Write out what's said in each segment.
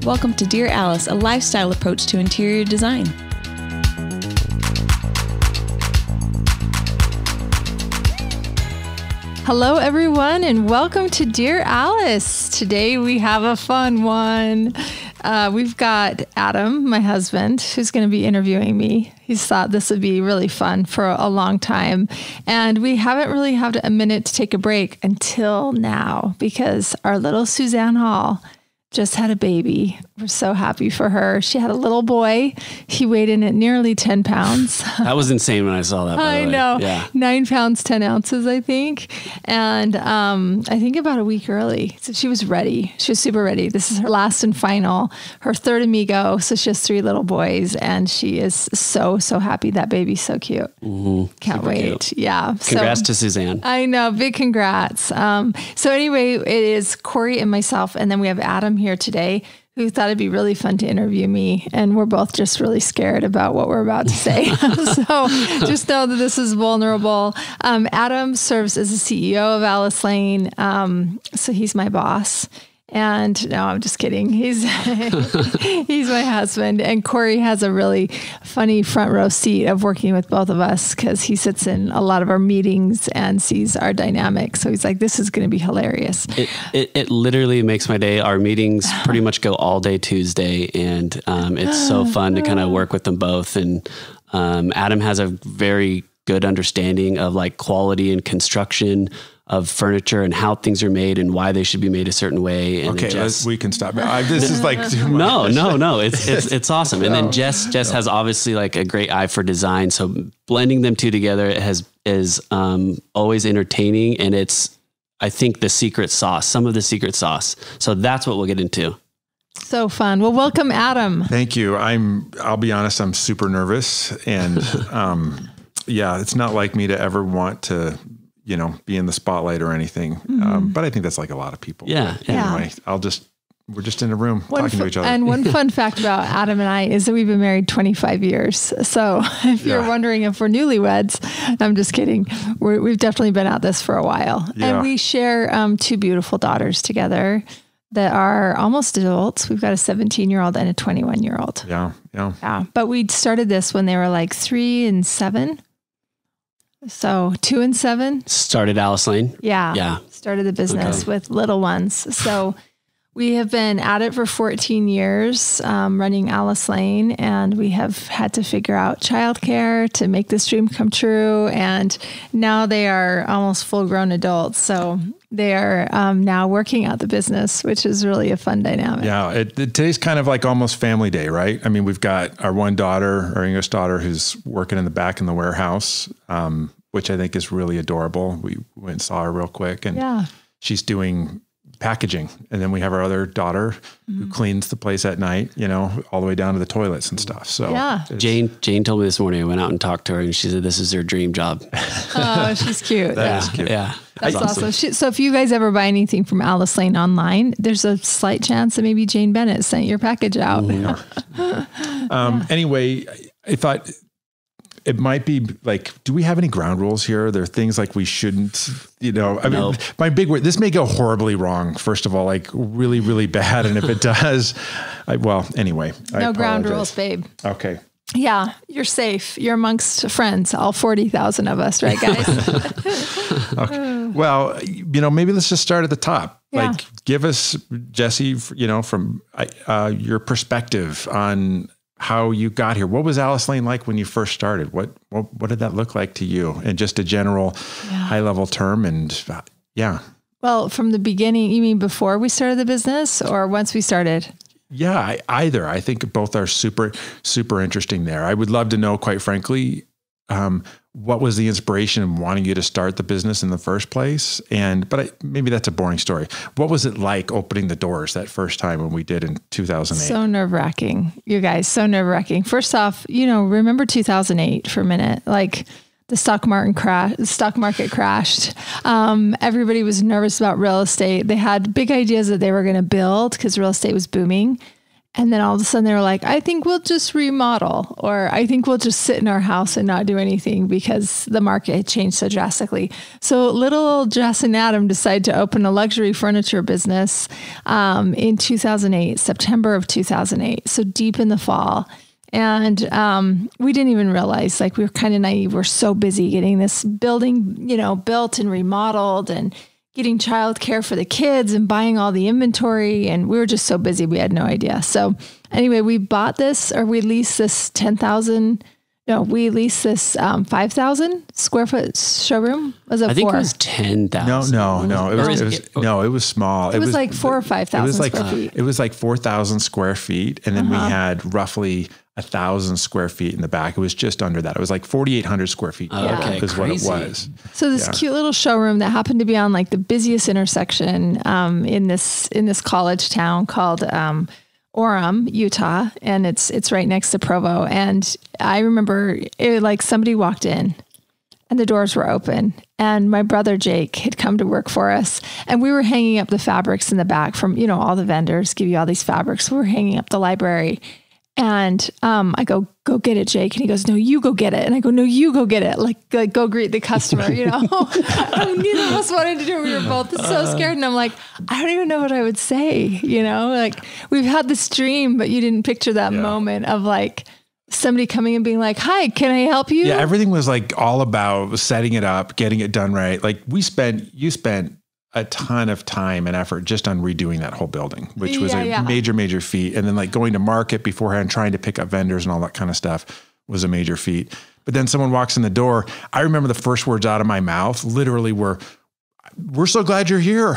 Welcome to Dear Alice, a lifestyle approach to interior design. Hello, everyone, and welcome to Dear Alice. Today we have a fun one. We've got Adam, my husband, who's going to be interviewing me. He's thought this would be really fun for a long time. And we haven't really had a minute to take a break until now because our little Suzanne Hall just had a baby. We're so happy for her. She had a little boy. He weighed in at nearly 10 pounds. That was insane when I saw that. I know. Yeah. 9 pounds, 10 ounces, I think. And I think about a week early. So she was ready. She was super ready. This is her last and final, her third amigo. So she has 3 little boys. And she is so happy. That baby's so cute. Mm-hmm. Can't super wait. Cute. Yeah. Congrats to Suzanne. I know. Big congrats. So anyway, it is Corey and myself. And then we have Adam here today, who thought it'd be really fun to interview me. And we're both just really scared about what we're about to say. So just know that this is vulnerable. Adam serves as the CEO of Alice Lane. So he's my boss. And no, I'm just kidding. He's my husband. And Corey has a really funny front row seat of working with both of us because he sits in a lot of our meetings and sees our dynamic. So he's like, this is going to be hilarious. It literally makes my day. Our meetings pretty much go all day Tuesday. And it's so fun to kind of work with them both. And Adam has a very good understanding of like quality and construction of furniture and how things are made and why they should be made a certain way. And okay, we can stop. This is like too much. No. It's awesome. And then Jess has obviously like a great eye for design. So blending them two together is always entertaining. And it's, I think, the secret sauce, some of the secret sauce. So that's what we'll get into. So fun. Well, welcome, Adam. Thank you. I'll be honest, I'm super nervous. And yeah, it's not like me to ever want to be in the spotlight or anything. But I think that's like a lot of people. Yeah. Anyway, we're just in a room talking to each other. And one fun fact about Adam and I is that we've been married 25 years. So if you're wondering if we're newlyweds, I'm just kidding. We've definitely been at this for a while. Yeah. And we share 2 beautiful daughters together that are almost adults. We've got a 17-year-old and a 21-year-old. Yeah. But we started this when they were like 3 and 7. So 2 and 7 started Alice Lane. Yeah. Started the business with little ones. So we have been at it for 14 years, running Alice Lane, and we have had to figure out childcare to make this dream come true. And now they are almost full grown adults. So they are now working out the business, which is really a fun dynamic. Yeah. Today's kind of like almost family day, right? I mean, we've got our one daughter, our youngest daughter, who's working in the back in the warehouse, which I think is really adorable. We went and saw her real quick, and she's doing packaging. And then we have our other daughter who cleans the place at night, all the way down to the toilets and stuff. So Jane told me this morning, I went out and talked to her and she said, this is her dream job. Oh, she's cute. That is cute. Yeah. That's awesome. So if you guys ever buy anything from Alice Lane online, there's a slight chance that maybe Jane Bennett sent your package out. Anyway, I thought it might be like, do we have any ground rules here? There are things like we shouldn't, I mean, my big word, this may go horribly wrong. First of all, like really, really bad. And if it does, anyway. No ground rules, babe. Okay. Yeah, you're safe. You're amongst friends, all 40,000 of us, right, guys? Okay. Well, maybe let's just start at the top. Yeah. Like, give us, Jesse, from your perspective on how you got here. What was Alice Lane like when you first started? What did that look like to you? And just a general high level term. And Well, from the beginning, you mean before we started the business or once we started? Yeah, either. I think both are super, super interesting there. I would love to know, quite frankly, what was the inspiration in wanting you to start the business in the first place? Maybe that's a boring story. What was it like opening the doors that first time when we did in 2008? So nerve-wracking, you guys, so nerve-wracking. First off, remember 2008 for a minute, like the stock market crashed. Everybody was nervous about real estate. They had big ideas that they were going to build because real estate was booming. And then all of a sudden they were like, I think we'll just remodel, or I think we'll just sit in our house and not do anything because the market had changed so drastically. So little old Jess and Adam decided to open a luxury furniture business in 2008, September of 2008. So deep in the fall. And we didn't even realize, like, we were kind of naive. We're so busy getting this building, built and remodeled and getting childcare for the kids and buying all the inventory. And we were just so busy. We had no idea. So anyway, we leased this 5,000 square foot showroom. I think it was 10,000. No. It was small. It was like 4,000 or 5,000 square feet. It was like 4,000 square feet. And then we had roughly 1,000 square feet in the back. It was just under that. It was like 4,800 square feet. Okay, is what it was. So this cute little showroom that happened to be on like the busiest intersection in this college town called Orem, Utah, and it's right next to Provo. And I remember somebody walked in and the doors were open, and my brother Jake had come to work for us, and we were hanging up the fabrics in the back from, all the vendors give you all these fabrics. We were hanging up the library. And I go get it, Jake. And he goes, no, you go get it. And I go, no, you go get it. Like go greet the customer, Neither of us wanted to do it. We were both so scared. And I'm like, I don't even know what I would say, like we've had this dream, but you didn't picture that moment of like somebody coming and being like, hi, can I help you? Yeah, everything was like all about setting it up, getting it done right. Like you spent a ton of time and effort just on redoing that whole building, which was a major feat. And then like going to market beforehand, trying to pick up vendors and all that kind of stuff was a major feat. But then someone walks in the door. I remember the first words out of my mouth literally were, we're so glad you're here.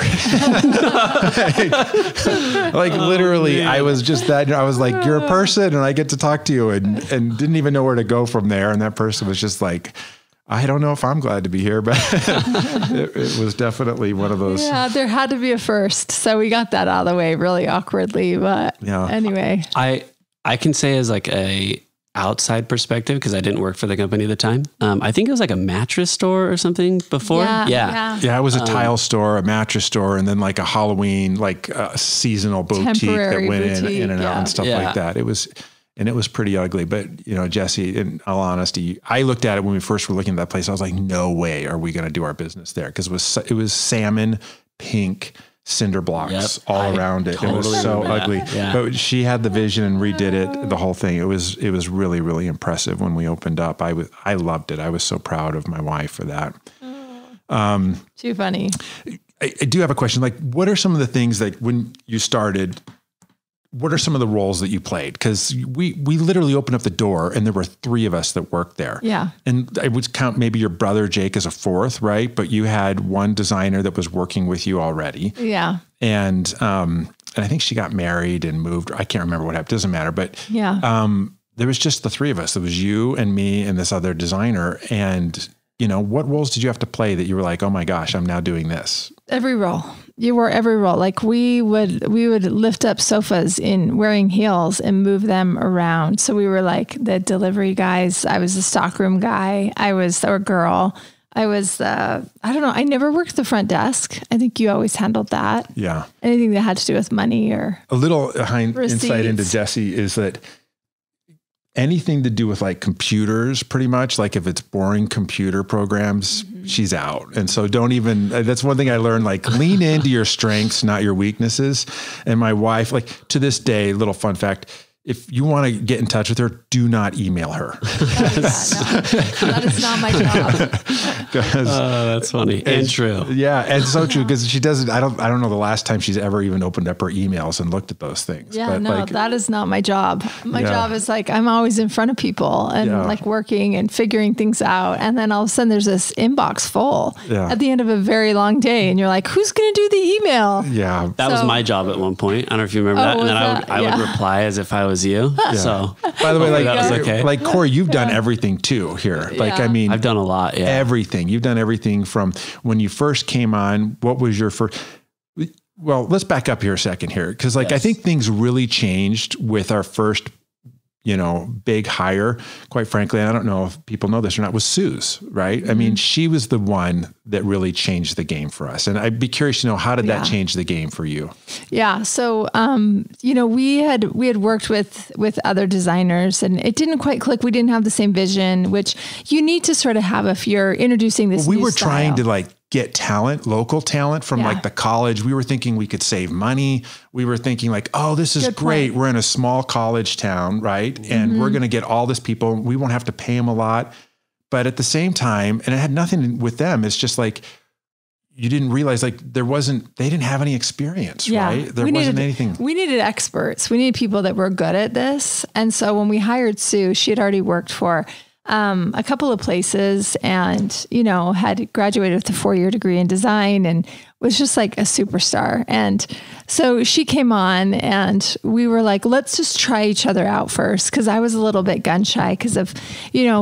like literally, I was just that, I was like, you're a person and I get to talk to you, and didn't even know where to go from there. And that person was just like, I don't know if I'm glad to be here, but it was definitely one of those. Yeah, there had to be a first. So we got that out of the way really awkwardly. But anyway. I can say as like a outside perspective, because I didn't work for the company at the time. I think it was like a mattress store or something before. Yeah, it was a tile store, a mattress store, and then like a Halloween, like a seasonal boutique that went in and out and stuff like that. It was pretty ugly, but Jesse, in all honesty, I looked at it when we first were looking at that place. I was like, no way are we going to do our business there. Cause it was salmon pink cinder blocks all around it. Totally, it was so ugly, but she had the vision and redid it, the whole thing. It was really, really impressive when we opened up. I loved it. I was so proud of my wife for that. Too funny. I do have a question. Like, what are some of the things that when you started, what are some of the roles that you played? Because we literally opened up the door and there were 3 of us that worked there. Yeah. And I would count maybe your brother Jake as a 4th, right? But you had one designer that was working with you already. Yeah. And I think she got married and moved. I can't remember what happened. Doesn't matter. But there was just the 3 of us. It was you and me and this other designer. And what roles did you have to play that you were like, oh my gosh, I'm now doing this? Every role. You wore every role. Like we would lift up sofas in wearing heels and move them around. So we were like the delivery guys. I was the stockroom guy. I was our girl. I was I don't know. I never worked the front desk. I think you always handled that. Yeah. Anything that had to do with money or a little insight into Jesse is that anything to do with like computers, pretty much, like if it's boring computer programs, she's out. And so that's one thing I learned, like lean into your strengths, not your weaknesses. And my wife, like to this day, little fun fact, if you want to get in touch with her, do not email her. That is not my job. That's funny and true. Yeah, and so true because she doesn't. I don't know the last time she's ever even opened up her emails and looked at those things. Yeah, but that is not my job. My job is like I'm always in front of people and like working and figuring things out. And then all of a sudden there's this inbox full at the end of a very long day, and you're like, who's going to do the email? Yeah, that was my job at one point. I don't know if you remember that. And then I would reply as if I was you. Yeah. So by the way, like Corey, you've done everything too here. Like, I mean, I've done a lot. Yeah. Everything. You've done everything from when you first came on. What was your first? Well, let's back up here a second here. Cause like, I think things really changed with our first, big hire, quite frankly, and I don't know if people know this or not, was Sue's, right? Mm-hmm. I mean, she was the one that really changed the game for us. And I'd be curious to know, how did that change the game for you? Yeah. So, we had worked with other designers, and it didn't quite click. We didn't have the same vision, which you need to sort of have if you're introducing this. Well, we were trying to get talent, local talent from the college. We were thinking we could save money. We were thinking this is great. We're in a small college town, right? And we're going to get all this people. We won't have to pay them a lot. But at the same time, and it had nothing with them. It's just you didn't realize they didn't have any experience, right? There wasn't anything. We needed experts. We needed people that were good at this. And so when we hired Sue, she had already worked for a couple of places and, had graduated with a 4-year degree in design and was just a superstar. And so she came on and we were let's just try each other out first. Cause I was a little bit gun shy because of,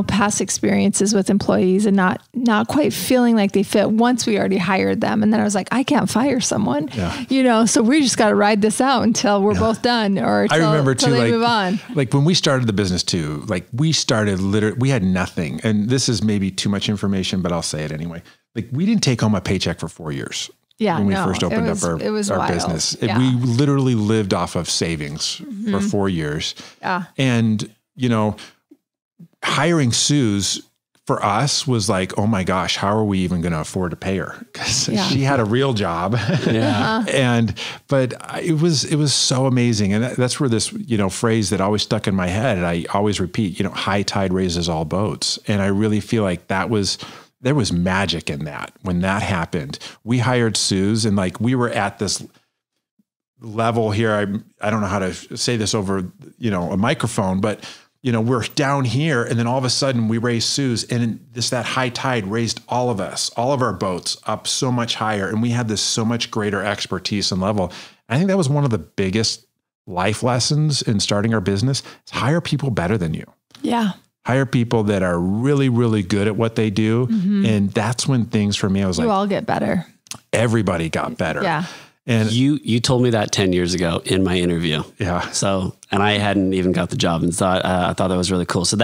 past experiences with employees and not quite feeling like they fit once we already hired them. And then I was I can't fire someone, so we just got to ride this out until we're both done or I remember too, they move on. When we started the business too, we started we had nothing. And this is maybe too much information, but I'll say it anyway. We didn't take home a paycheck for 4 years. Yeah, when we first opened up our business. We literally lived off of savings for 4 years. Yeah. And, hiring Sue's for us was oh my gosh, how are we even going to afford to pay her? Because she had a real job. But it was so amazing. And that's where this, phrase that always stuck in my head, and I always repeat, high tide raises all boats. And I really feel there was magic in that. When that happened, we hired Sue's and we were at this level here. I don't know how to say this over, a microphone, but we're down here and then all of a sudden we raised Sue's and that high tide raised all of our boats up so much higher. And we had this so much greater expertise and level. I think that was one of the biggest life lessons in starting our business is hire people better than you. Yeah. Hire people that are really, really good at what they do. Mm-hmm. And that's when things for me, I was you all get better. Everybody got better. Yeah. And you told me that 10 years ago in my interview. Yeah. So, and I hadn't even got the job and I thought that was really cool. So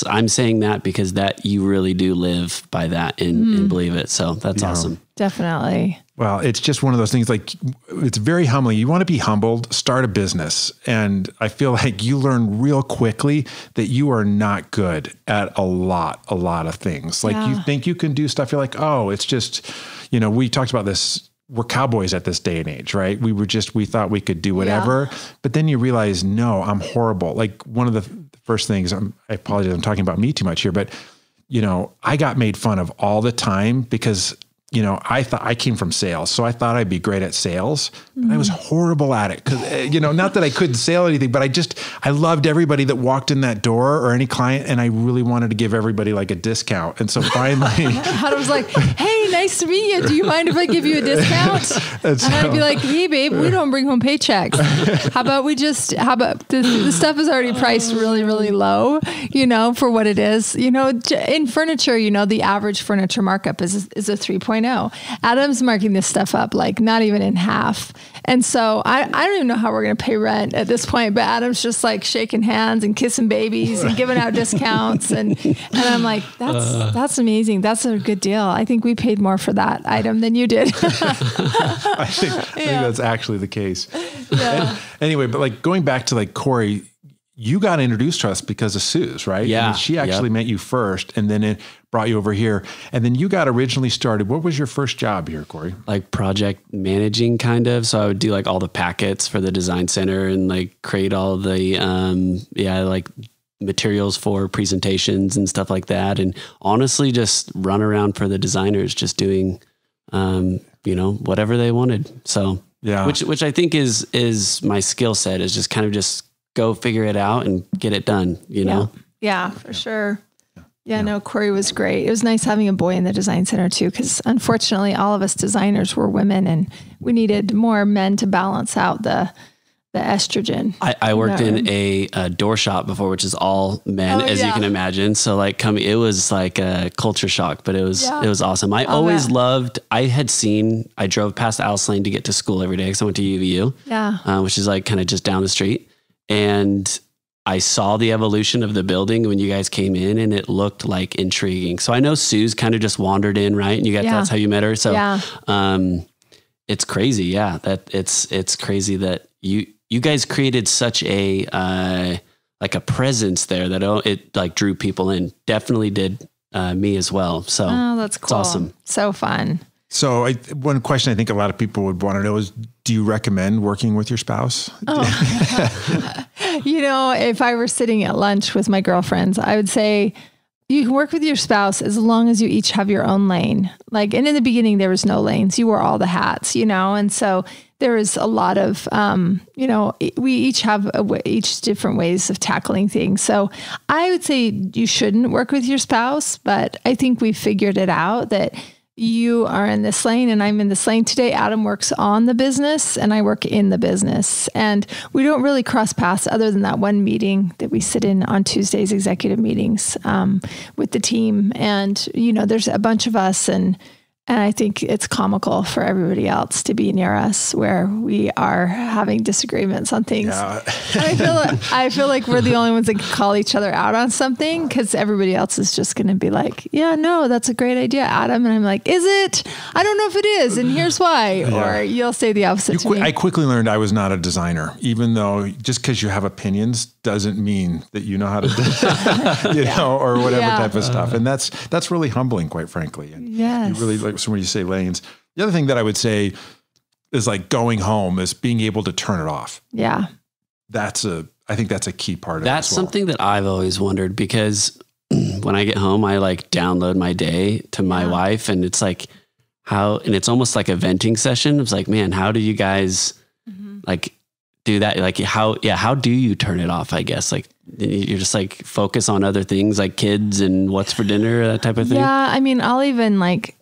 I'm saying that because that you really do live by that and believe it. So that's awesome. Definitely. Well, it's just one of those things it's very humbling. You want to be humbled, start a business. And I feel you learn real quickly that you are not good at a lot of things. You think you can do stuff. You're oh, it's just, we talked about this. We're cowboys at this day and age, right? We thought we could do whatever, but then you realize, no, I'm horrible. One of the first things, I apologize, I'm talking about me too much here, but I got made fun of all the time because I thought I came from sales. So I thought I'd be great at sales, but I was horrible at it. Cause not that I couldn't sell anything, but I loved everybody that walked in that door or any client. And I really wanted to give everybody a discount. And so finally I was hey, nice to meet you. Do you mind if I give you a discount? And I'd be hey babe, we don't bring home paychecks. How about the stuff is already priced really, really low, for what it is, in furniture, the average furniture markup is a 3.0. Adam's marking this stuff up not even in half. And so I don't even know how we're going to pay rent at this point, but Adam's just shaking hands and kissing babies and giving out discounts. And I'm that's amazing. That's a good deal. I think we paid more for that item than you did. I think that's actually the case. Yeah. Anyway, but going back to Corey, you got introduced to us because of Sue's, right? Yeah. I mean, she actually met you first and then it brought you over here. And then you got originally started. What was your first job here, Corey? Project managing kind of. So I would do all the packets for the design center and create all the, materials for presentations and stuff like that. And honestly, just run around for the designers, just doing, whatever they wanted. So, which I think is my skill set is just kind of just go figure it out and get it done, Yeah, for sure. Yeah, no, Corey was great. It was nice having a boy in the design center too, because unfortunately all of us designers were women and we needed more men to balance out the estrogen. I worked in a door shop before, which is all men, as you can imagine. So it was a culture shock, but it was awesome. I always loved, I drove past Alice Lane to get to school every day because I went to UVU, which is kind of just down the street. And I saw the evolution of the building when you guys came in, and it looked like intriguing. So I know Sue's kind of just wandered in, right? And you guys, that's how you met her. So, it's crazy. Yeah. That it's crazy that you guys created such a, like a presence there that it like drew people in. Definitely did, me as well. So that's cool. It's awesome. So fun. So one question I think a lot of people would want to know is, do you recommend working with your spouse? If I were sitting at lunch with my girlfriends, I would say you can work with your spouse as long as you each have your own lane. And in the beginning, there was no lanes. You wore all the hats, and so there is a lot of, we each have each different ways of tackling things. So I would say you shouldn't work with your spouse, but I think we figured it out that you are in this lane and I'm in this lane. Today, Adam works on the business and I work in the business. And we don't really cross paths other than that one meeting that we sit in on Tuesdays, executive meetings with the team. And, there's a bunch of us and I think it's comical for everybody else to be near us where we are having disagreements on things. Yeah. I feel like we're the only ones that can call each other out on something because everybody else is just going to be like, yeah, no, that's a great idea, Adam. And I'm like, is it? I don't know if it is. And here's why. Yeah. Or you'll say the opposite to me. I quickly learned I was not a designer, even though just because you have opinions doesn't mean that you know how to do or whatever type of stuff. And that's really humbling, quite frankly. And yes. You really so when you say lanes, the other thing that I would say is like going home is being able to turn it off. Yeah. I think that's a key part of it. That's something that I've always wondered because when I get home, I like download my day to my wife and it's like and it's almost like a venting session. It's like, man, how do you guys like do that? Like how do you turn it off? I guess like you're just like focus on other things like kids and what's for dinner, that type of thing. Yeah. I mean,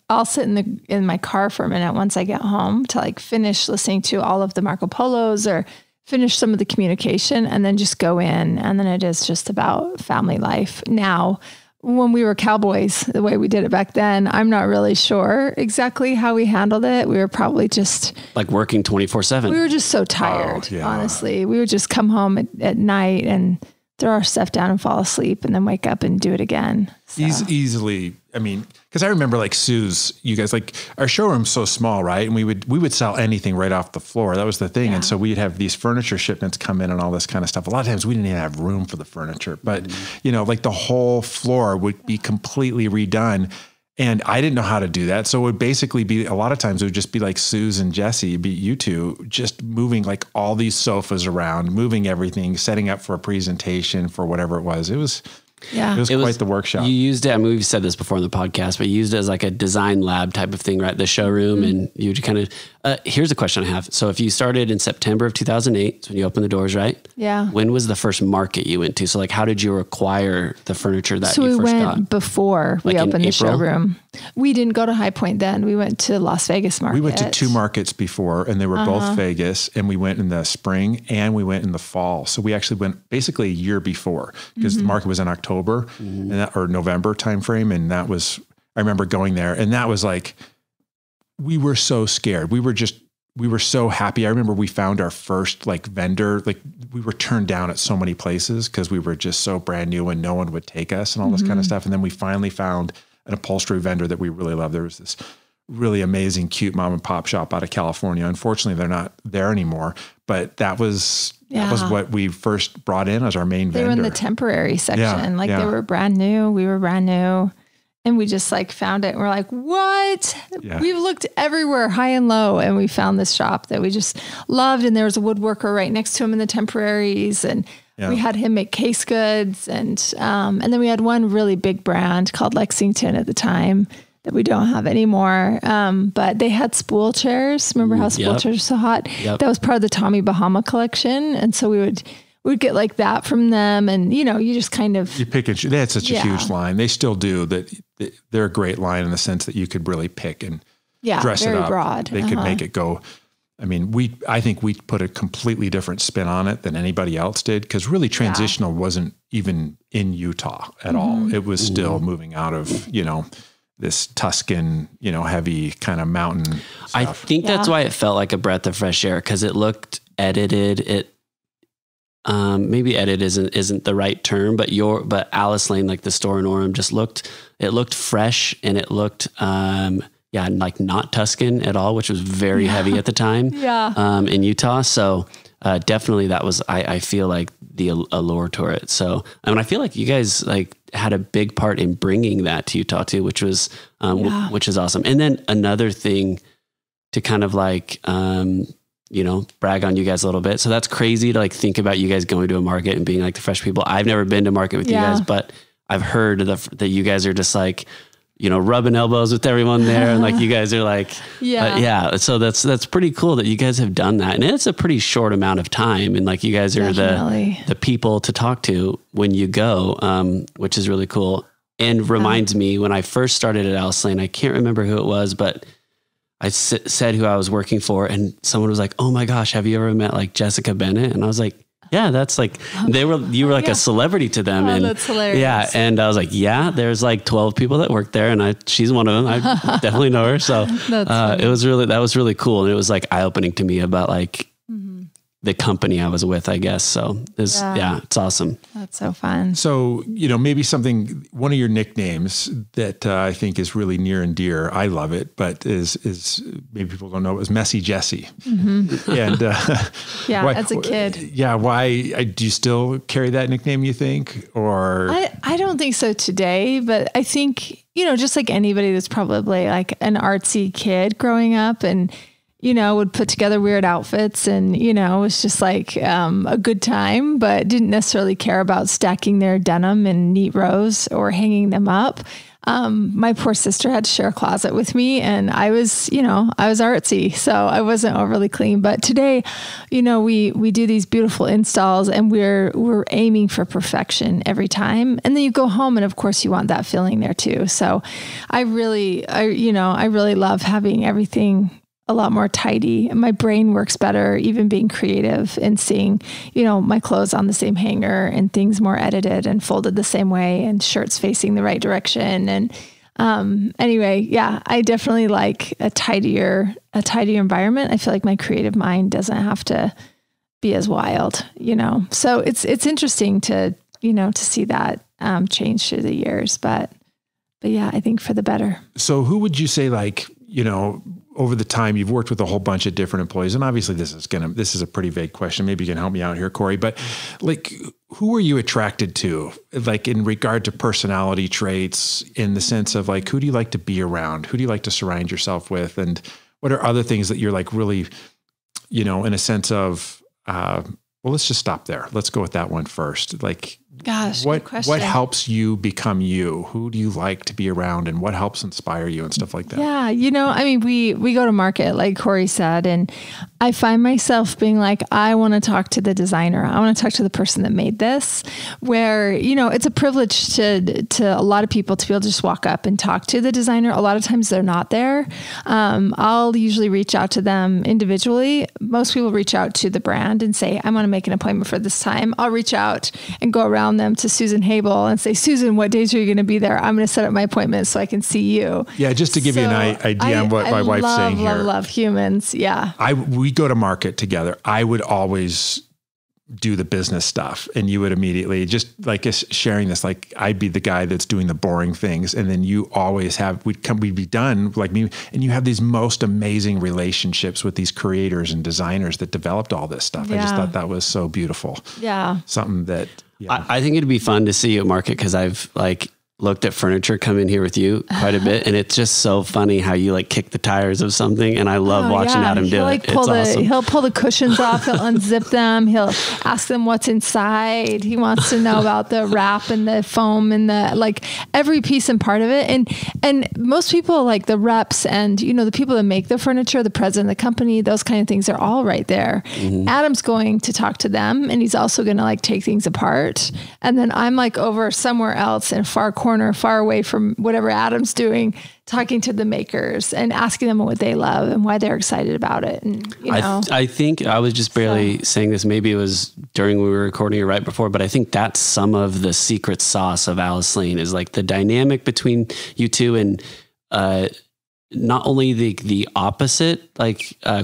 I'll sit in my car for a minute once I get home to like finish listening to all of the Marco Polos or finish some of the communication and then just go in. And then it is just about family life. Now, when we were cowboys, the way we did it back then, I'm not really sure exactly how we handled it. We were probably just like working 24/7. We were just so tired, honestly. We would just come home at night and throw our stuff down and fall asleep and then wake up and do it again. So. Easily. I mean, because I remember like Sue's, you guys, like our showroom's so small, right? And we would sell anything right off the floor. That was the thing. Yeah. And so we'd have these furniture shipments come in and all this kind of stuff. A lot of times we didn't even have room for the furniture, but like the whole floor would be completely redone. And I didn't know how to do that. So it would basically be, a lot of times it would just be like Suze and Jesse, it'd be you two, just moving like all these sofas around, moving everything, setting up for a presentation for whatever it was. It was quite the workshop. You used it, I mean, we've said this before in the podcast, but you used it as like a design lab type of thing, right? The showroom and you kind of, here's a question I have. So if you started in September of 2008, so when you opened the doors, right? Yeah. When was the first market you went to? So like, how did you acquire the furniture that you first got? So we went before we opened the showroom. We didn't go to High Point then. We went to Las Vegas market. We went to 2 markets before and they were both Vegas, and we went in the spring and we went in the fall. So we actually went basically a year before because the market was in October or November timeframe. And that was, I remember going there and that was like, we were so scared. We were so happy. I remember we found our first like vendor, like we were turned down at so many places because we were just so brand new and no one would take us and all this kind of stuff. And then we finally found an upholstery vendor that we really love. There was this really amazing, cute mom and pop shop out of California. Unfortunately, they're not there anymore, but that was what we first brought in as our main vendor. They were in the temporary section. They were brand new. We were brand new. And we just like found it. And we're like, what? Yeah. We've looked everywhere, high and low. And we found this shop that we just loved. And there was a woodworker right next to him in the temporaries. And we had him make case goods. And then we had one really big brand called Lexington at the time that we don't have anymore. But they had spool chairs. Remember how spool chairs are so hot? Yep. That was part of the Tommy Bahama collection. And so we'd get like that from them. And, you just kind of... You pick and choose. They had such a huge line. They still do. They're a great line in the sense that you could really pick and dress it up. Broad. They could make it go... I mean, I think we put a completely different spin on it than anybody else did because really transitional wasn't even in Utah at all. It was still moving out of, this Tuscan, heavy kind of mountain stuff. I think that's why it felt like a breath of fresh air because it looked edited. maybe edit isn't the right term, but Alice Lane, like the store in Orem, just looked fresh, and it looked, like not Tuscan at all, which was very heavy at the time, in Utah. So, definitely that was, I feel like the allure to it. So, I feel like you guys like had a big part in bringing that to Utah too, which was, which is awesome. And then another thing to kind of like, brag on you guys a little bit. So that's crazy to like think about you guys going to a market and being like the fresh people. I've never been to market with you guys, but I've heard that you guys are just like, rubbing elbows with everyone there. And like, you guys are like, so that's pretty cool that you guys have done that. And it's a pretty short amount of time. And like, you guys are the people to talk to when you go, which is really cool. And reminds me when I first started at Alice Lane, I can't remember who it was, but I said who I was working for, and someone was like, "Oh my gosh, have you ever met like Jessica Bennett?" And I was like, "Yeah, that's like you were like a celebrity to them." And that's hilarious. Yeah, and I was like, "Yeah, there's like 12 people that work there, and she's one of them. I definitely know her." So that was really cool, and it was like eye opening to me about like the company I was with, I guess. So it's awesome. That's so fun. So, maybe one of your nicknames that I think is really near and dear, I love it, but is maybe people don't know, it was Messy Jessie. Mm-hmm. And as a kid. Yeah. Why do you still carry that nickname, you think? Or I don't think so today, but I think, just like anybody that's probably like an artsy kid growing up and would put together weird outfits and, it was just like a good time, but didn't necessarily care about stacking their denim in neat rows or hanging them up. My poor sister had to share a closet with me, and I was artsy, so I wasn't overly clean. But today, we do these beautiful installs, and we're aiming for perfection every time. And then you go home, and of course you want that feeling there too. So I really love having everything a lot more tidy. My brain works better, even being creative and seeing, my clothes on the same hanger and things more edited and folded the same way and shirts facing the right direction. And, I definitely like a tidier environment. I feel like my creative mind doesn't have to be as wild, so it's interesting to see that, change through the years, but yeah, I think for the better. So who would you say, like, over the time you've worked with a whole bunch of different employees, and obviously this is a pretty vague question. Maybe you can help me out here, Corey, but like, who were you attracted to, like in regard to personality traits, in the sense of like, who do you like to be around? Who do you like to surround yourself with? And what are other things that you're like really, in a sense of, well, let's just stop there. Let's go with that one first. Like, gosh, what helps you become you? Who do you like to be around, and what helps inspire you and stuff like that? Yeah. We go to market, like Corey said, and I find myself being like, I want to talk to the designer. I want to talk to the person that made this, where, it's a privilege to a lot of people to be able to just walk up and talk to the designer. A lot of times they're not there. I'll usually reach out to them individually. Most people reach out to the brand and say, I want to make an appointment for this time. I'll reach out and go around them to Susan Habel and say, Susan, what days are you going to be there? I'm going to set up my appointment so I can see you. Yeah. Just to give you an idea on what my wife's saying here. I love humans. Yeah. We go to market together. I would always do the business stuff, and you would immediately just like sharing this, like I'd be the guy that's doing the boring things. And then you always we'd be done like me. And you have these most amazing relationships with these creators and designers that developed all this stuff. Yeah. I just thought that was so beautiful. Yeah. Something that, I think it'd be fun to see you at market, because I've like looked at furniture come in here with you quite a bit, and it's just so funny how you like kick the tires of something, and I love watching Adam do it. It's awesome. He'll pull the cushions off, he'll unzip them, he'll ask them what's inside. He wants to know about the wrap and the foam and the like every piece and part of it. And most people, like the reps and the people that make the furniture, the president of the company, those kind of things are all right there. Mm-hmm. Adam's going to talk to them, and he's also going to like take things apart. And then I'm like over somewhere else in a far corner, far away from whatever Adam's doing, talking to the makers and asking them what they love and why they're excited about it. And I think I was just barely saying this. Maybe it was during when we were recording it right before, but I think that's some of the secret sauce of Alice Lane is like the dynamic between you two. And not only the opposite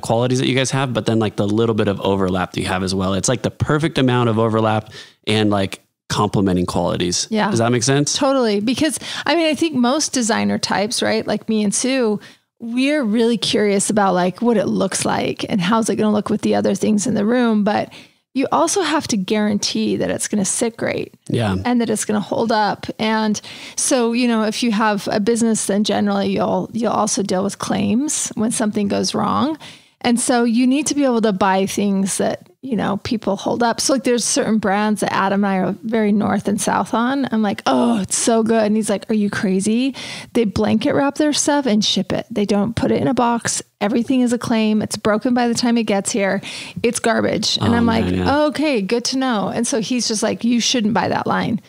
qualities that you guys have, but then like the little bit of overlap that you have as well. It's like the perfect amount of overlap and like complementing qualities. Yeah. Does that make sense? Totally. Because I mean, I think most designer types, right? Like me and Sue, we're really curious about like what it looks like and how's it going to look with the other things in the room. But you also have to guarantee that it's going to sit great. Yeah. And that it's going to hold up. And so, you know, if you have a business, then generally you'll also deal with claims when something goes wrong. And so you need to be able to buy things that, you know, people hold up. So like there's certain brands that Adam and I are very north and south on. I'm like, oh, it's so good. And he's like, are you crazy? They blanket wrap their stuff and ship it. They don't put it in a box. Everything is a claim. It's broken by the time it gets here. It's garbage. And I'm like, oh, okay, good to know. And so he's just like, you shouldn't buy that line.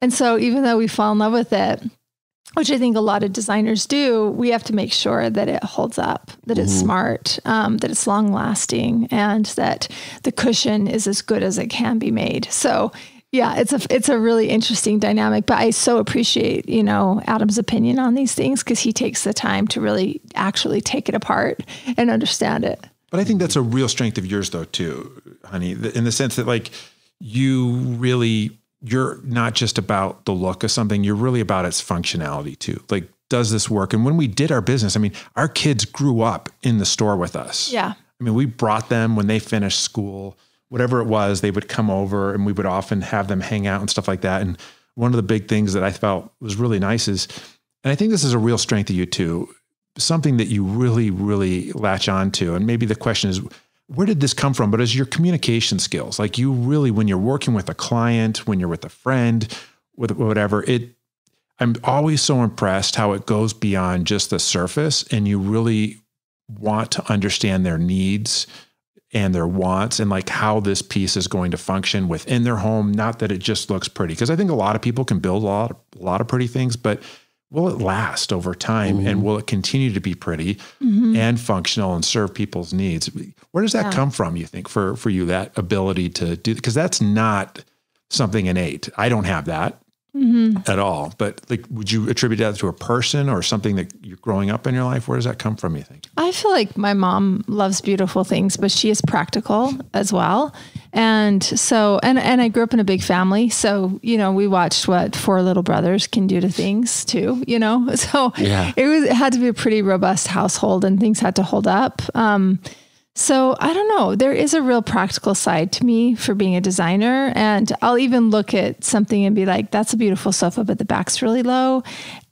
And so even though we fall in love with it, which I think a lot of designers do, we have to make sure that it holds up, that it's smart, that it's long lasting, and that the cushion is as good as it can be made. So yeah, it's a really interesting dynamic, but I so appreciate, you know, Adam's opinion on these things because he takes the time to really actually take it apart and understand it. But I think that's a real strength of yours though, too, honey, in the sense that like you're not just about the look of something, you're really about its functionality too. Like, does this work? And when we did our business, I mean, our kids grew up in the store with us. Yeah. I mean, we brought them when they finished school, whatever it was, they would come over and we would often have them hang out and stuff like that. And one of the big things that I felt was really nice is, and I think this is a real strength of you too, something that you really, really latch on to. And maybe the question is, where did this come from? But as your communication skills, like you really, when you're working with a client, when you're with a friend, with whatever, I'm always so impressed how it goes beyond just the surface and you really want to understand their needs and their wants and like how this piece is going to function within their home. Not that it just looks pretty, because I think a lot of people can build a lot of pretty things, but will it last over time and will it continue to be pretty and functional and serve people's needs? Where does that come from, you think, for you, that ability to do, because that's not something innate. I don't have that at all, but like, would you attribute that to a person or something that you're growing up in your life? Where does that come from, you think? I feel like my mom loves beautiful things, but she is practical as well. And so, and I grew up in a big family. So, you know, we watched what 4 little brothers can do to things too, you know? So it had to be a pretty robust household and things had to hold up. So I don't know, there is a real practical side to me for being a designer. And I'll even look at something and be like, that's a beautiful sofa, but the back's really low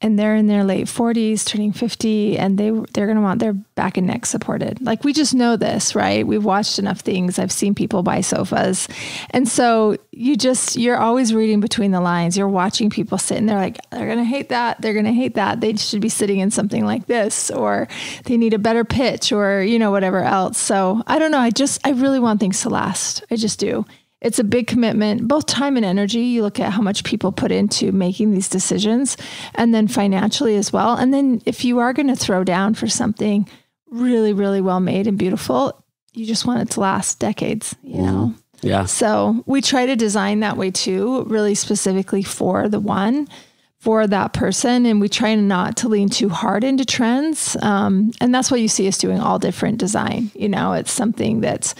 and they're in their late 40s, turning 50, and they're going to want their back and neck supported. Like, we just know this, right? We've watched enough things. I've seen people buy sofas. And so you're always reading between the lines. You're watching people sit and they're like, they're going to hate that. They're going to hate that. They should be sitting in something like this, or they need a better pitch, or, you know, whatever else. So I don't know. I really want things to last. I just do. It's a big commitment, both time and energy. You look at how much people put into making these decisions, and then financially as well. And then if you are going to throw down for something really, really well made and beautiful, you just want it to last decades, you know? Yeah. So we try to design that way too, really specifically for that person. And we try not to lean too hard into trends. And that's why you see us doing all different design. You know, it's something that's,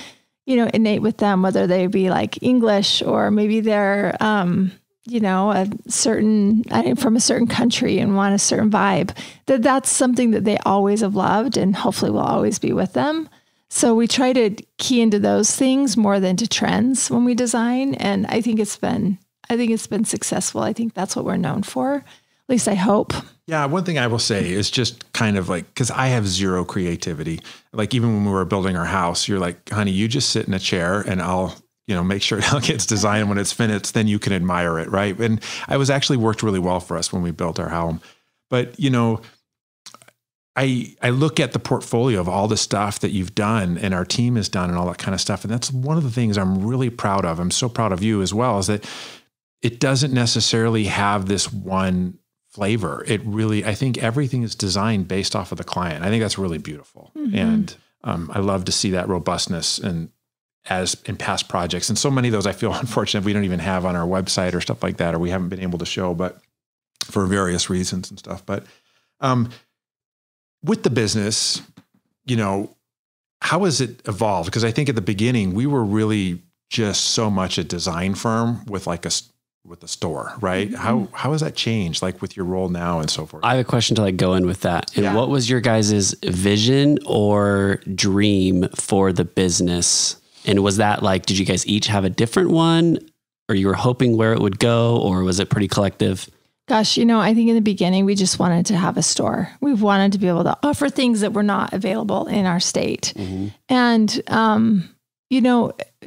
you know, innate with them, whether they be like English or maybe they're, you know, from a certain country and want a certain vibe, that's something that they always have loved and hopefully will always be with them. So we try to key into those things more than to trends when we design. And I think it's been successful. I think that's what we're known for. At least I hope. Yeah. One thing I will say is just kind of like, because I have zero creativity. Like even when we were building our house, you're like, honey, you just sit in a chair and I'll, you know, make sure it gets designed. When it's finished, then you can admire it. Right. And I was actually worked really well for us when we built our home. But, you know, I look at the portfolio of all the stuff that you've done and our team has done and all that kind of stuff. And that's one of the things I'm really proud of. I'm so proud of you as well, is that it doesn't necessarily have this one flavor. It really, I think everything is designed based off of the client. I think that's really beautiful. And I love to see that robustness and as in past projects. And so many of those I feel unfortunate we don't even have on our website or stuff like that, or we haven't been able to show, but for various reasons and stuff. But with the business, how has it evolved? Because I think at the beginning we were really just so much a design firm with with a store, right? How has that changed, like with your role now and so forth? I have a question to go in with that. And what was your guys' vision or dream for the business? And was that did you guys each have a different one, or you were hoping where it would go, or was it pretty collective? Gosh, I think in the beginning, we just wanted to have a store. We wanted to be able to offer things that were not available in our state. Mm-hmm. And,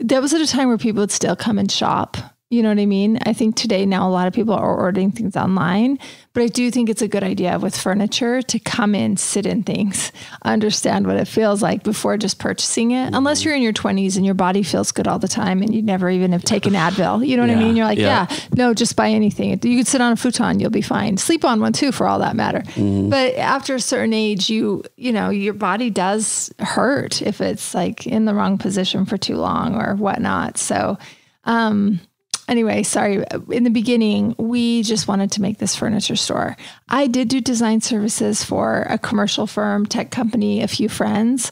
that was at a time where people would still come and shop. You know what I mean? I think today now a lot of people are ordering things online, but I do think it's a good idea with furniture to come in, sit in things, understand what it feels like before just purchasing it. Mm-hmm. Unless you're in your 20s and your body feels good all the time and you never even have taken Advil. You know what I mean? You're like, no, just buy anything. You could sit on a futon, you'll be fine. Sleep on one too, for all that matter. Mm-hmm. But after a certain age, your body does hurt if it's in the wrong position for too long or whatnot. So, anyway, sorry. In the beginning, we just wanted to make this furniture store. I did do design services for a commercial firm, tech company, a few friends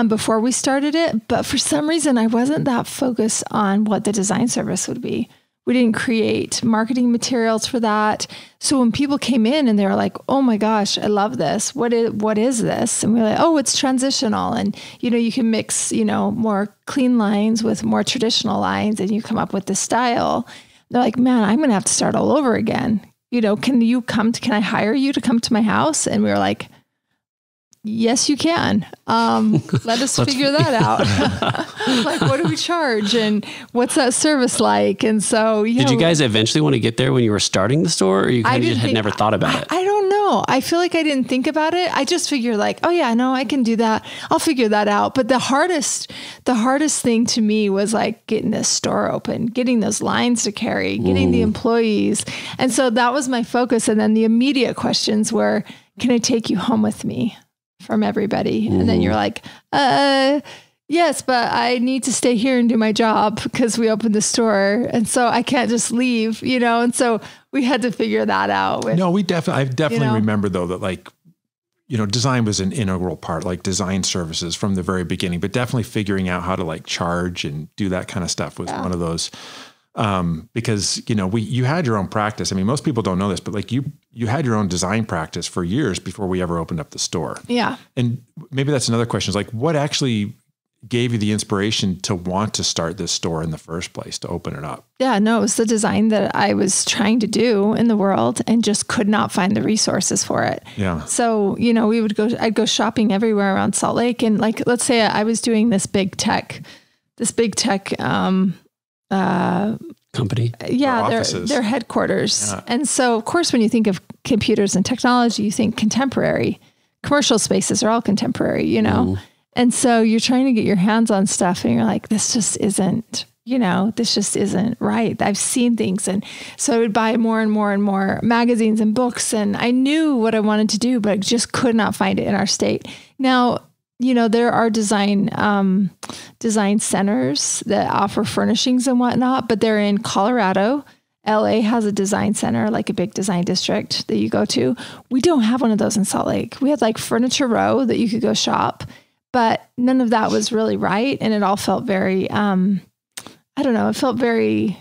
before we started it. But for some reason, I wasn't that focused on what the design service would be. We didn't create marketing materials for that. So when people came in and they were like, oh my gosh, I love this. What is this? And we're like, oh, it's transitional. And, you can mix, more clean lines with more traditional lines and you come up with this style. They're like, man, I'm going to have to start all over again. Can I hire you to come to my house? And we were like, yes, you can. Let us figure that out. What do we charge? And what's that service like? And so, did you guys eventually want to get there when you were starting the store, or you kind of just had never thought about it? I don't know. I feel like I didn't think about it. I just figured oh yeah, no, I can do that. I'll figure that out. But the hardest thing to me was getting this store open, getting those lines to carry, getting the employees. And so that was my focus. And then the immediate questions were, can I take you home with me? From everybody. And then you're like, yes, but I need to stay here and do my job because we opened the store. And so I can't just leave, and so we had to figure that out. I definitely remember though that design was an integral part, design services from the very beginning, but definitely figuring out how to charge and do that kind of stuff was one of those. Because, you had your own practice. I mean, most people don't know this, but you had your own design practice for years before we ever opened up the store. Yeah. And maybe that's another question is what actually gave you the inspiration to want to start this store in the first place, to open it up? Yeah, no, it was the design that I was trying to do in the world and just could not find the resources for it. Yeah. So, I'd go shopping everywhere around Salt Lake. And let's say I was doing this big tech, company. Yeah, their headquarters. Yeah. And so, of course, when you think of computers and technology, you think contemporary. Commercial spaces are all contemporary, And so you're trying to get your hands on stuff and you're like, this just isn't right. I've seen things. And so I would buy more and more and more magazines and books. And I knew what I wanted to do, but I just could not find it in our state. Now, there are design centers that offer furnishings and whatnot, but they're in Colorado. LA has a design center, a big design district that you go to. We don't have one of those in Salt Lake. We had Furniture Row that you could go shop, but none of that was really right. And it all felt very, it felt very,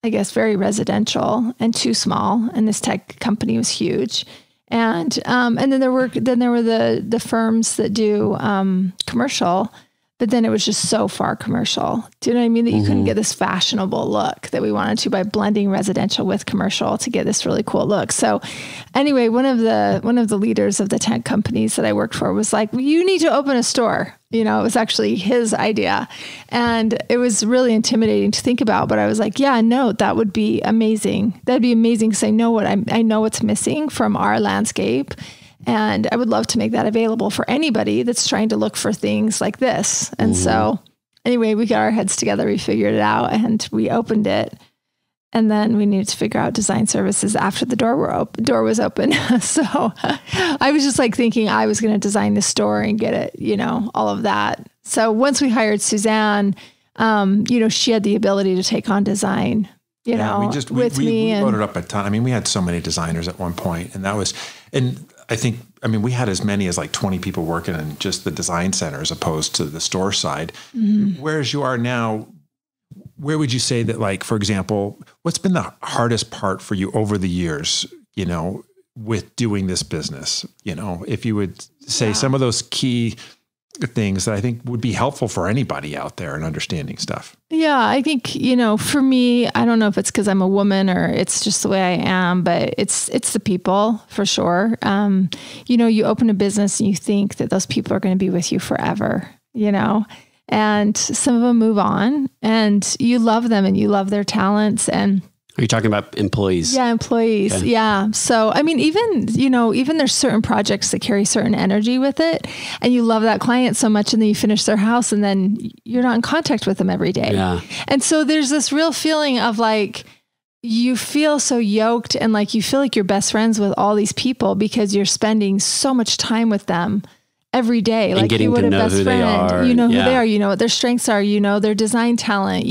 very residential and too small. And this tech company was huge. And then there were the firms that do commercial, but then it was just so far commercial. Do you know what I mean? That you couldn't get this fashionable look that we wanted to by blending residential with commercial to get this really cool look. So anyway, one of the leaders of the tech companies that I worked for was like, you need to open a store. It was actually his idea. And it was really intimidating to think about, but I was like, yeah, no, that would be amazing. That'd be amazing because I know what's missing from our landscape. And I would love to make that available for anybody that's trying to look for things like this. And so anyway, we got our heads together, we figured it out and we opened it. And then we needed to figure out design services after the door was open. So I was just thinking I was going to design the store and get it, all of that. So once we hired Suzanne, she had the ability to take on design, with me. We loaded up a ton. I mean, we had so many designers at one point, and we had as many as like 20 people working in just the design center as opposed to the store side. Whereas you are now, where would you say that, like, for example, what's been the hardest part for you over the years, with doing this business? If you would say some of those key things that I think would be helpful for anybody out there in understanding stuff. Yeah, I think, for me, I don't know if it's because I'm a woman or it's just the way I am, but it's the people for sure. You open a business and you think that those people are going to be with you forever, and some of them move on and you love them and you love their talents. And are you talking about employees? Yeah, employees. Okay. Yeah. So, even there's certain projects that carry certain energy with it, and you love that client so much, and then you finish their house and then you're not in contact with them every day. Yeah. And so there's this real feeling of like, you feel so yoked and like you feel like you're best friends with all these people because you're spending so much time with them every day. And like getting you would to a know best who friend. they are. You know who they are, what their strengths are, their design talent,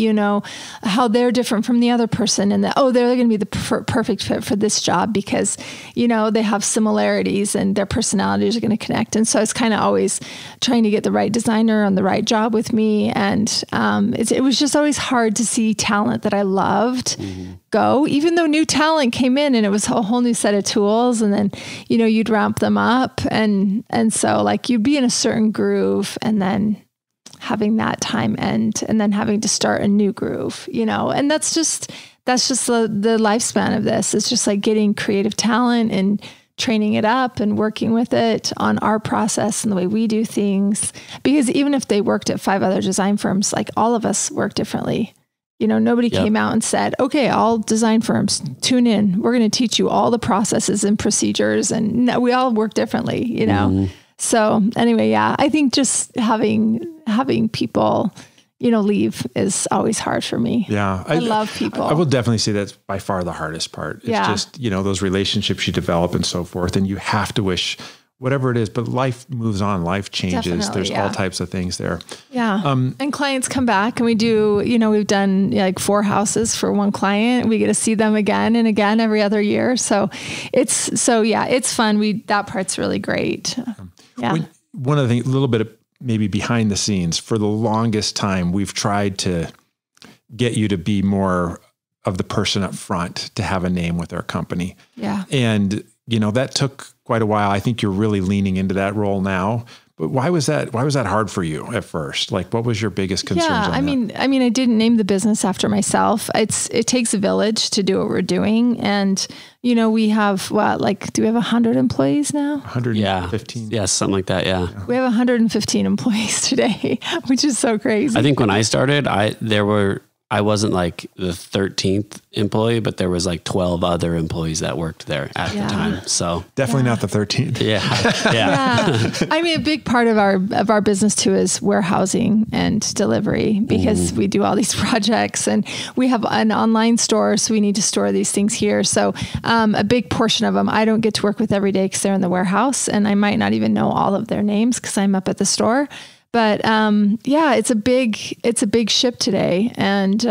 how they're different from the other person, and that, they're going to be the perfect fit for this job because, they have similarities and their personalities are going to connect. And so it's kind of always trying to get the right designer on the right job with me. And it was just always hard to see talent that I loved go, even though new talent came in and it was a whole new set of tools. And then, you'd ramp them up. And so like you'd be in a certain groove and then having that time end and then having to start a new groove, and that's just the lifespan of this. It's just like getting creative talent and training it up and working with it on our process and the way we do things. Because even if they worked at 5 other design firms, like all of us work differently. Nobody came out and said, okay, all design firms, tune in. We're going to teach you all the processes and procedures. And no, we all work differently, So anyway, yeah, I think just having people, leave is always hard for me. Yeah. I love people. I will definitely say that's by far the hardest part. It's just, those relationships you develop and so forth. And you have to wish whatever it is, but life moves on, life changes. Definitely, there's all types of things there. Yeah. And clients come back and we do, we've done like 4 houses for one client. We get to see them again and again every other year. So it's fun. That part's really great. Yeah. One of the things, a little bit of maybe behind the scenes, for the longest time, we've tried to get you to be more of the person up front to have a name with our company. Yeah. And, that took quite a while. I think you're really leaning into that role now. But why was that hard for you at first? Like, what was your biggest concerns on that? I mean, I didn't name the business after myself. It takes a village to do what we're doing. And, we have do we have 100 employees now? 115. Yeah, something like that. Yeah. We have 115 employees today, which is so crazy. I think when I started, I wasn't like the 13th employee, but there was like 12 other employees that worked there at the time. So definitely not the 13th. Yeah. I mean, a big part of our business too is warehousing and delivery because we do all these projects and we have an online store. So we need to store these things here. So a big portion of them, I don't get to work with every day because they're in the warehouse and I might not even know all of their names because I'm up at the store. But it's a big ship today. And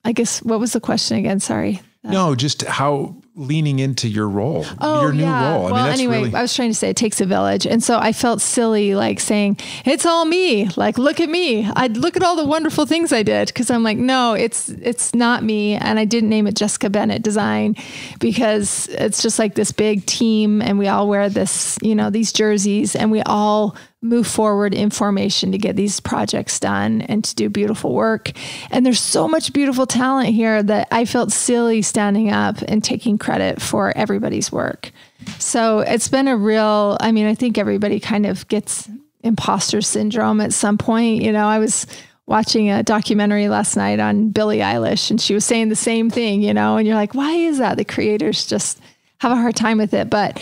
I guess, what was the question again? Sorry. No, just how leaning into your role, your new role. I was trying to say it takes a village. And so I felt silly, like saying, it's all me. Like, look at me. I'd look at all the wonderful things I did. Cause I'm like, no, it's not me. And I didn't name it Jessica Bennett Design because it's just like this big team and we all wear this, these jerseys and we all move forward in formation to get these projects done and to do beautiful work. And there's so much beautiful talent here that I felt silly standing up and taking credit for everybody's work. So it's been I think everybody kind of gets imposter syndrome at some point. I was watching a documentary last night on Billie Eilish and she was saying the same thing, and you're like, why is that? The creators just have a hard time with it. But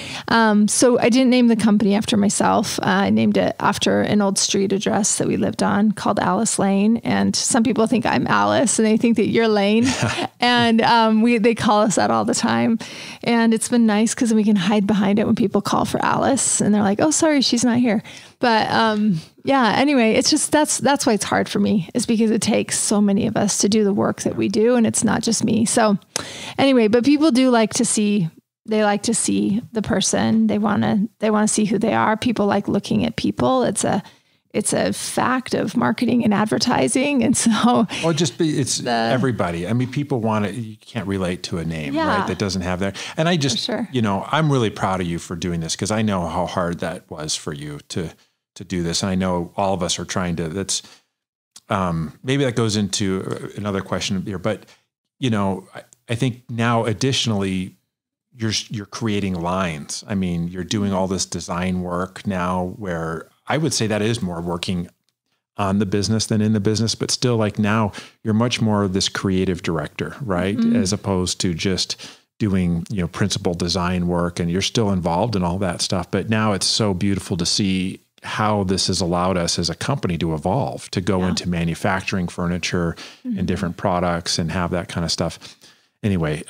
so I didn't name the company after myself. I named it after an old street address that we lived on called Alice Lane. And some people think I'm Alice and they think that you're Lane. And they call us that all the time. And it's been nice because we can hide behind it when people call for Alice and they're like, oh, sorry, she's not here. But anyway, it's just, that's why it's hard for me, is because it takes so many of us to do the work that we do. And it's not just me. So anyway, but people do like to see they like to see the person. They want to see who they are. People like looking at people. It's a fact of marketing and advertising. And so it's everybody. I mean, people want it. You can't relate to a name, right? That doesn't have that. And I just, I'm really proud of you for doing this, because I know how hard that was for you to do this. And I know all of us are trying to, maybe that goes into another question here, but I think now additionally, you're creating lines. I mean, you're doing all this design work now, where I would say that is more working on the business than in the business, but still, like, now you're much more of this creative director, right? Mm-hmm. As opposed to just doing, principal design work, and you're still involved in all that stuff. But now it's so beautiful to see how this has allowed us as a company to evolve, to go into manufacturing furniture and different products and have that kind of stuff. Anyway,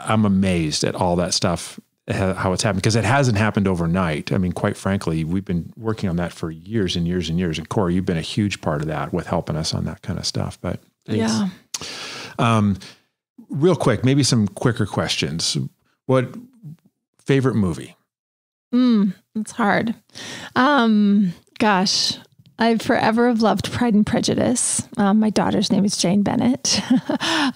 I'm amazed at all that stuff, how it's happened, because it hasn't happened overnight. I mean, quite frankly, we've been working on that for years and years and years. And Corey, you've been a huge part of that with helping us on that kind of stuff. But thanks. Yeah. Real quick, maybe some quicker questions. What favorite movie? It's hard. Gosh, I forever have loved Pride and Prejudice. My daughter's name is Jane Bennett.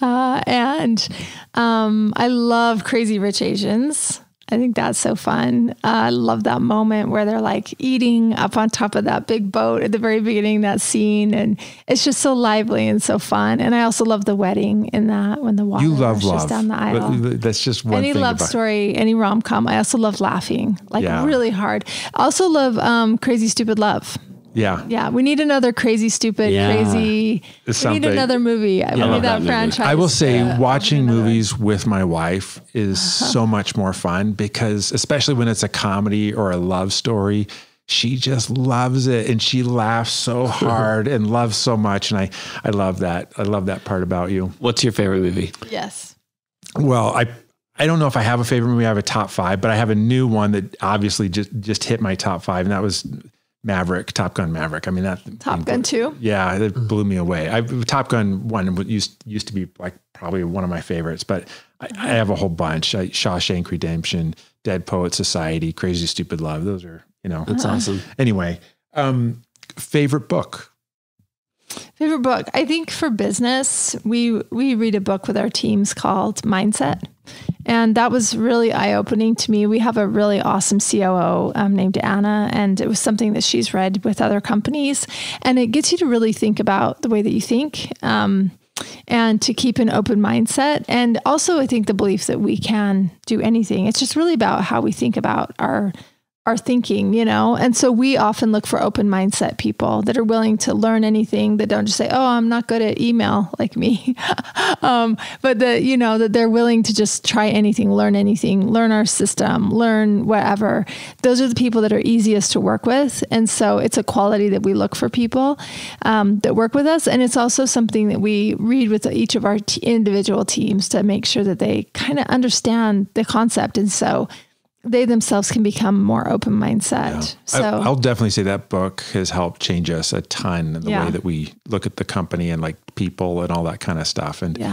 And I love Crazy Rich Asians. I think that's so fun. I love that moment where they're like eating up on top of that big boat at the very beginning, that scene. And it's just so lively and so fun. And I also love the wedding in that, when the water rushes down the aisle. That's just one thing. Any love story, any rom-com. I also love laughing, really hard. I also love Crazy Stupid Love. Yeah. Yeah. We need another crazy, stupid, crazy. We need another movie. We need that franchise. I will say watching movies with my wife is so much more fun, because especially when it's a comedy or a love story, she just loves it, and she laughs so hard and loves so much. And I love that. I love that part about you. What's your favorite movie? Yes. Well, I don't know if I have a favorite movie. I have a top 5, but I have a new one that obviously just hit my top 5. And that was Top Gun Maverick. I mean, Top Gun 2. Yeah, it blew me away. Top Gun 1 used to be like probably one of my favorites, but I have a whole bunch. Shawshank Redemption, Dead Poet Society, Crazy Stupid Love. Those are, That's awesome. Anyway, favorite book. Favorite book. I think for business, we read a book with our teams called Mindset. And that was really eye-opening to me. We have a really awesome COO named Anna, and it was something that she's read with other companies. And it gets you to really think about the way that you think, and to keep an open mindset. And also, I think the belief that we can do anything. It's just really about how we think about our thinking, And so we often look for open mindset people that are willing to learn anything, that don't just say, oh, I'm not good at email like me. But that they're willing to just try anything, learn our system, learn whatever. Those are the people that are easiest to work with. And so it's a quality that we look for people that work with us. And it's also something that we read with each of our individual teams to make sure that they kind of understand the concept. And so they themselves can become more open mindset. Yeah. So I'll definitely say that book has helped change us a ton in the way that we look at the company and like people and all that kind of stuff. And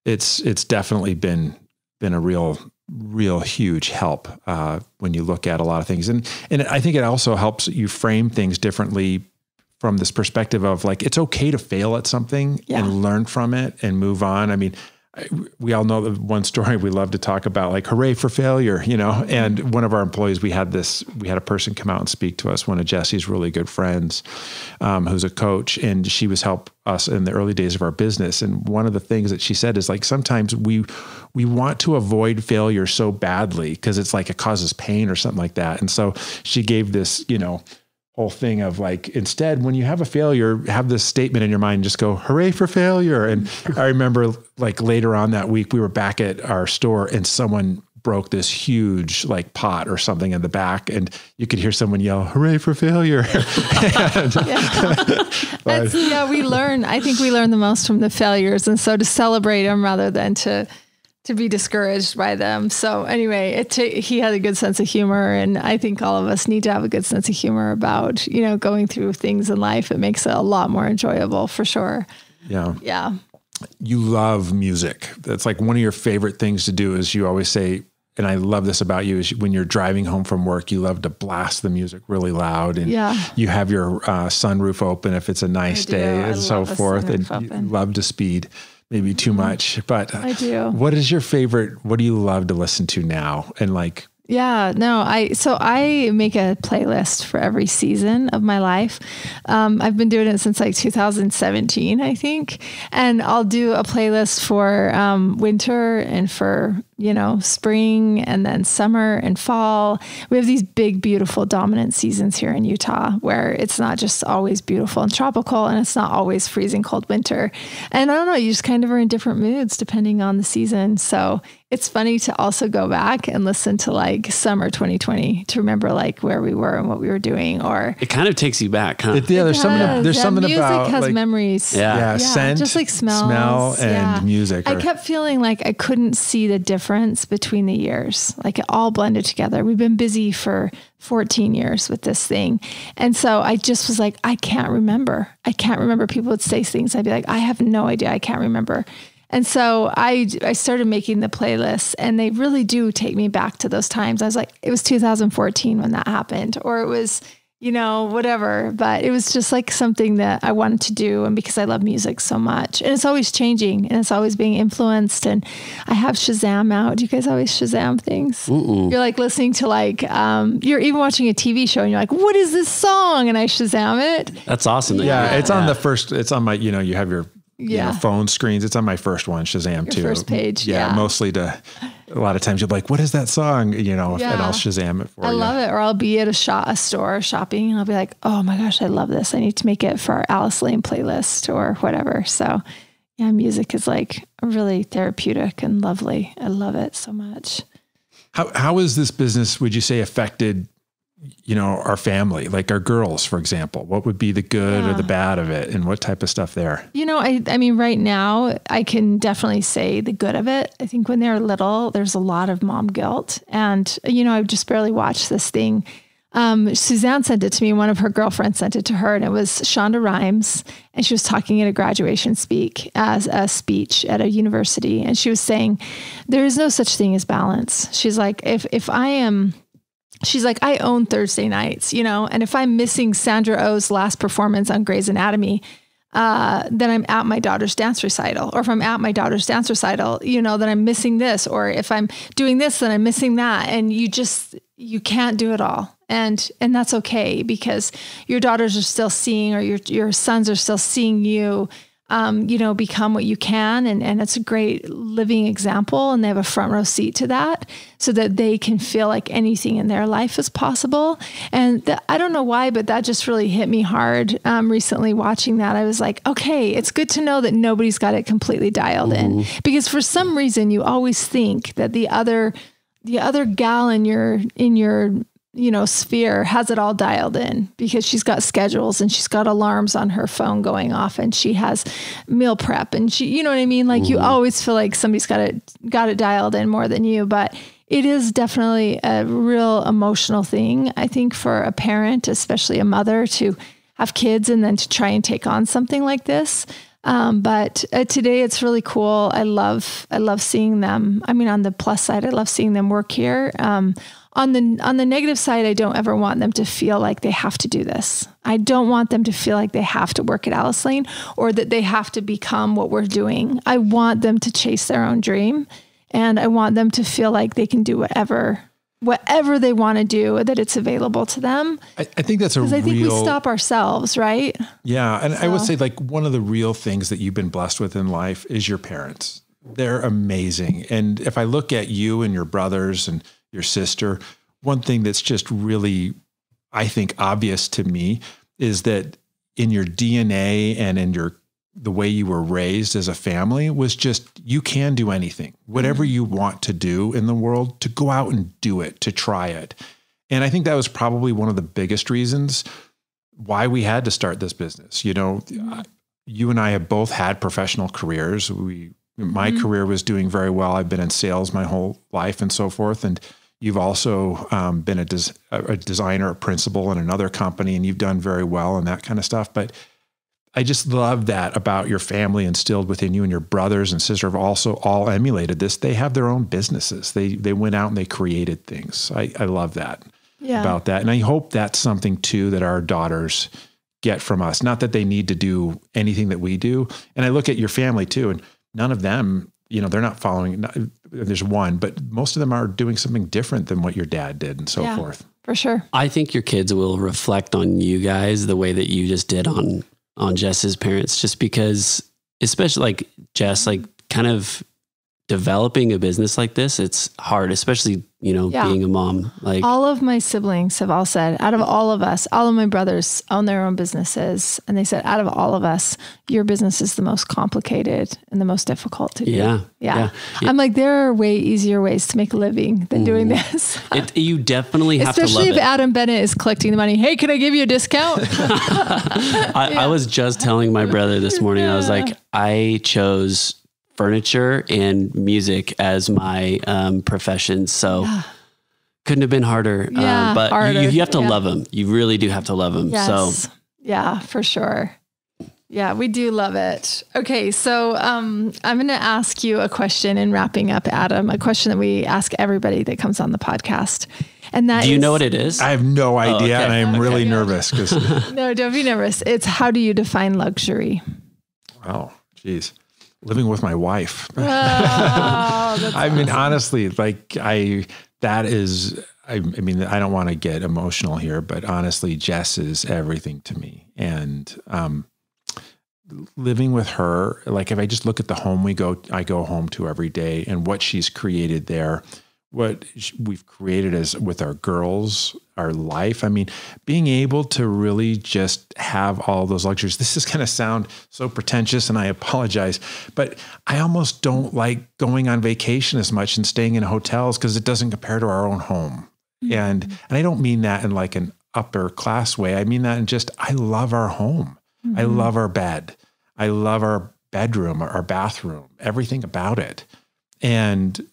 it's definitely been a real huge help when you look at a lot of things. And I think it also helps you frame things differently from this perspective of like, it's okay to fail at something and learn from it and move on. I mean, we all know the one story we love to talk about, like, hooray for failure, and one of our employees, we had a person come out and speak to us, one of Jesse's really good friends, who's a coach, and she was help us in the early days of our business. And one of the things that she said is like, sometimes we want to avoid failure so badly because it's like, it causes pain or something like that. And so she gave this, whole thing of like, instead, when you have a failure, have this statement in your mind, just go, hooray for failure. And I remember like later on that week, we were back at our store and someone broke this huge like pot or something in the back, and you could hear someone yell, hooray for failure. We learn. I think we learn the most from the failures. And so to celebrate them rather than to be discouraged by them. So anyway, he had a good sense of humor, and I think all of us need to have a good sense of humor about, going through things in life. It makes it a lot more enjoyable for sure. Yeah. Yeah. You love music. That's like one of your favorite things to do, is you always say, and I love this about you, is when you're driving home from work, you love to blast the music really loud, and you have your sunroof open if it's a nice day and so forth, and you love to speed, maybe too much, but I do. What is your favorite? What do you love to listen to now? And like, I make a playlist for every season of my life. I've been doing it since like 2017, I think. And I'll do a playlist for winter and for, spring, and then summer and fall. We have these big, beautiful dominant seasons here in Utah where it's not just always beautiful and tropical, and it's not always freezing cold winter. And I don't know, you just kind of are in different moods depending on the season. So it's funny to also go back and listen to like summer 2020 to remember like where we were and what we were doing. Or it kind of takes you back, huh? There's something music about has like, memories. Scent, just like smell and music. I kept feeling like I couldn't see the difference between the years. Like it all blended together. We've been busy for 14 years with this thing. And so I just was like, I can't remember. People would say things. I'd be like, I have no idea. I can't remember. And so I started making the playlists, and they really do take me back to those times. I was like, it was 2014 when that happened, or it was, whatever, but it was just like something that I wanted to do. And because I love music so much, and it's always changing and it's always being influenced. And I have Shazam out. Do you guys always Shazam things? You're like listening to like, you're even watching a TV show and you're like, what is this song? And I Shazam it. That's awesome. It's on the first, it's on my, you have your phone screens. It's on my first one, Shazam too. First page. Mostly a lot of times you're like, what is that song? And I'll Shazam it for you. I love it. Or I'll be at a store shopping, and I'll be like, oh my gosh, I love this. I need to make it for our Alice Lane playlist or whatever. So music is like really therapeutic and lovely. I love it so much. How is this business, would you say, affected our family, like our girls, for example? What would be the good or the bad of it, and what type of stuff there? I mean, right now I can definitely say the good of it. I think when they were little, there's a lot of mom guilt, and, I've just barely watched this thing. Suzanne sent it to me. One of her girlfriends sent it to her, and it was Shonda Rhimes, and she was talking at a graduation speech at a university. And she was saying, there is no such thing as balance. She's like, she's like, I own Thursday nights, and if I'm missing Sandra Oh's last performance on Grey's Anatomy, then I'm at my daughter's dance recital. Or if I'm at my daughter's dance recital, then I'm missing this. Or if I'm doing this, then I'm missing that. And you can't do it all. And that's okay, because your daughters are still seeing, or your sons are still seeing you, become what you can. And it's a great living example, and they have a front row seat to that, so that they can feel like anything in their life is possible. And I don't know why, but that just really hit me hard. Recently watching that, I was like, okay, it's good to know that nobody's got it completely dialed in, because for some reason you always think that the other gal in your sphere has it all dialed in, because she's got schedules and she's got alarms on her phone going off, and she has meal prep, and she, you know what I mean? Like you always feel like somebody's got it dialed in more than you, but it is definitely a real emotional thing, I think, for a parent, especially a mother, to have kids and then to try and take on something like this. But today it's really cool. I love seeing them. I mean, on the plus side, I love seeing them work here. On the negative side, I don't ever want them to feel like they have to do this. I don't want them to feel like they have to work at Alice Lane, or that they have to become what we're doing. I want them to chase their own dream, and I want them to feel like they can do whatever they want to do, that it's available to them. I think that's because I think we stop ourselves, right? Yeah. And I would say, like, one of the real things that you've been blessed with in life is your parents. They're amazing. And if I look at you and your brothers and your sister, one thing that's just really, I think, obvious to me is that in your DNA and in the way you were raised as a family was just, you can do anything, whatever you want to do in the world, to go out and do it, to try it. And I think that was probably one of the biggest reasons why we had to start this business. You and I have both had professional careers. My career was doing very well. I've been in sales my whole life and so forth. And you've also been a designer, a principal in another company, and you've done very well and that kind of stuff. But I just love that about your family instilled within you, and your brothers and sister have also all emulated this. They have their own businesses. They went out and they created things. I love that about that. And I hope that's something too that our daughters get from us. Not that they need to do anything that we do. And I look at your family too, and none of them, they're not following. There's one, but most of them are doing something different than what your dad did and so forth. For sure. I think your kids will reflect on you guys the way that you just did on Jess's parents, just because, especially like Jess, like kind of developing a business like this, it's hard, especially, being a mom. Like all of my siblings have all said, out of all of us, all of my brothers own their own businesses. And they said, out of all of us, your business is the most complicated and the most difficult to do. Yeah. I'm like, there are way easier ways to make a living than doing this. You definitely have Especially to love if it. Adam Bennett is collecting the money. Hey, can I give you a discount? I was just telling my brother this morning, I was like, I chose furniture and music as my profession. So couldn't have been harder. But harder. You have to love them. You really do have to love them. Yes. So yeah, for sure. Yeah, we do love it. Okay. So I'm going to ask you a question in wrapping up, Adam, a question that we ask everybody that comes on the podcast. And that do you know what it is? I have no idea. And I'm really nervous because no, don't be nervous. It's how do you define luxury? Oh, geez. Living with my wife. Oh, that's I mean, honestly, like I don't want to get emotional here, but honestly, Jess is everything to me. And, living with her, like if I just look at the home I go home to every day, and what she's created there, what we've created as with our girls, our life. I mean, being able to really just have all those luxuries. This is going to sound so pretentious, and I apologize, but I almost don't like going on vacation as much and staying in hotels because it doesn't compare to our own home. Mm-hmm. And I don't mean that in like an upper class way. I mean that in just, I love our home. Mm-hmm. I love our bed. I love our bedroom, our bathroom, everything about it. And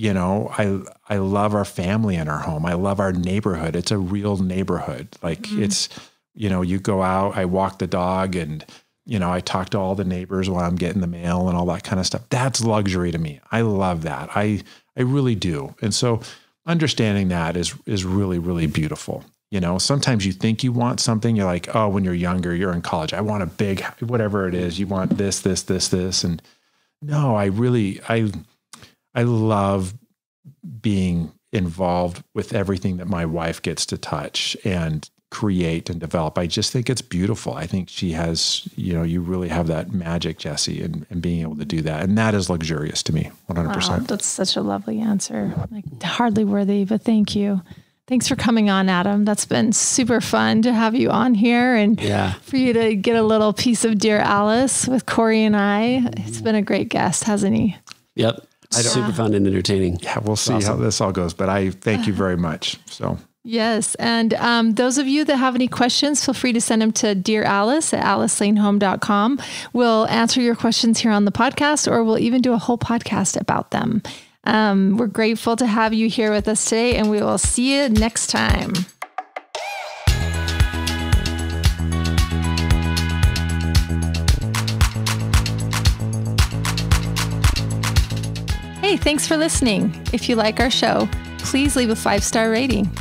I love our family in our home. I love our neighborhood. It's a real neighborhood. Like it's, you go out, I walk the dog, and, I talk to all the neighbors while I'm getting the mail and all that kind of stuff. That's luxury to me. I love that. I really do. And so understanding that is really, really beautiful. Sometimes you think you want something. You're like, oh, when you're younger, you're in college, I want a big, whatever it is. You want this. And no, I love being involved with everything that my wife gets to touch and create and develop. I just think it's beautiful. I think she has, you really have that magic, Jesse, and being able to do that. And that is luxurious to me, 100%. Wow, that's such a lovely answer. Like hardly worthy, but thank you. Thanks for coming on, Adam. That's been super fun to have you on here and for you to get a little piece of Dear Alice with Corey and I. It's been a great guest, hasn't he? Yep. Super fun and entertaining. Yeah, we'll see how this all goes, but I thank you very much. So yes. And those of you that have any questions, feel free to send them to Dear Alice at alicelanehome.com. We'll answer your questions here on the podcast, or we'll even do a whole podcast about them. We're grateful to have you here with us today, and we will see you next time. Hey, thanks for listening. If you like our show, please leave a 5-star rating.